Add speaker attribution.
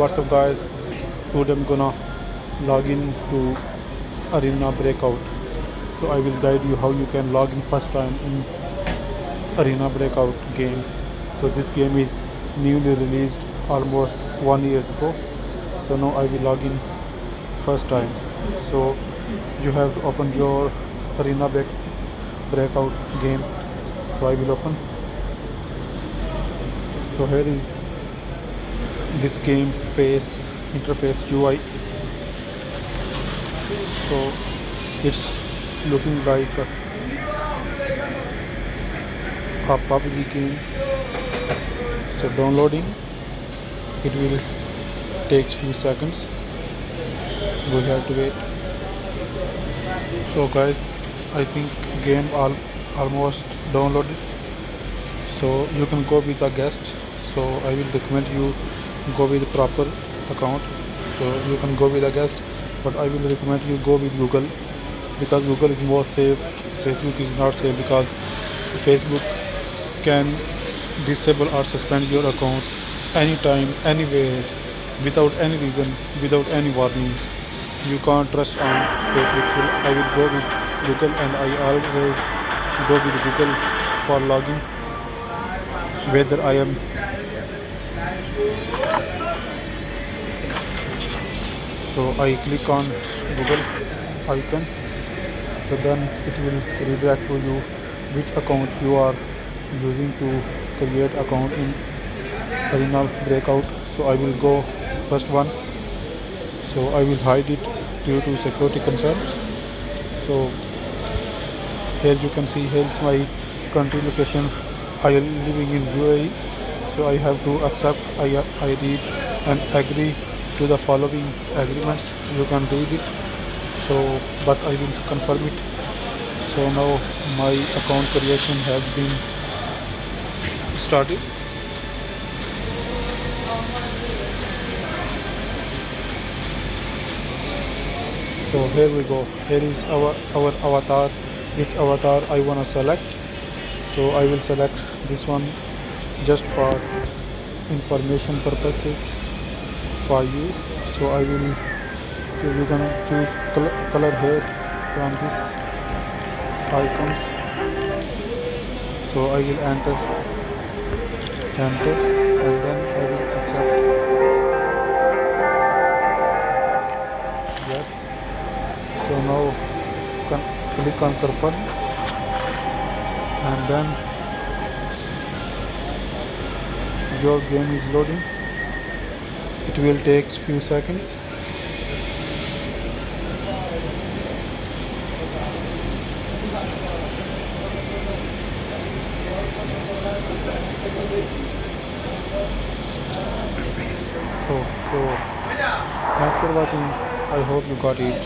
Speaker 1: What's up guys, today I'm gonna log in to Arena Breakout. So I will guide you how you can log in first time in Arena Breakout game. So this game is newly released almost 1 year ago. So now I will log in first time. So you have to open your Arena Breakout game. So I will open. So here is this game face interface UI. So it's looking like a PUBG game. So downloading, it will take few seconds. We have to wait. So guys, I think game almost downloaded. So you can go with a guest. So I will recommend you go with proper account. So you can go with a guest, but I will recommend you go with Google, because Google is more safe. Facebook is not safe, because Facebook can disable or suspend your account anytime, anywhere, without any reason, without any warning. You can't trust on Facebook. So I will go with Google, and I always go with Google for logging, whether I am. So I click on Google icon. So then it will redirect to you which account you are using to create account in Arena Breakout. So I will go first one. So I will hide it due to security concerns. So here you can see, here is my country location. I am living in UAE. So I have to accept, I read and agree to the following agreements. You can read it. So but I will confirm it. So now my account creation has been started. So here we go. Here is our avatar. Which avatar I wanna select. So I will select this one just for information purposes for you. So I will. So you can choose color here from this icons. So I will enter, and then I will accept. Yes. So now click on confirm, and then your game is loading. It will take few seconds. So thanks for watching. I hope you got it.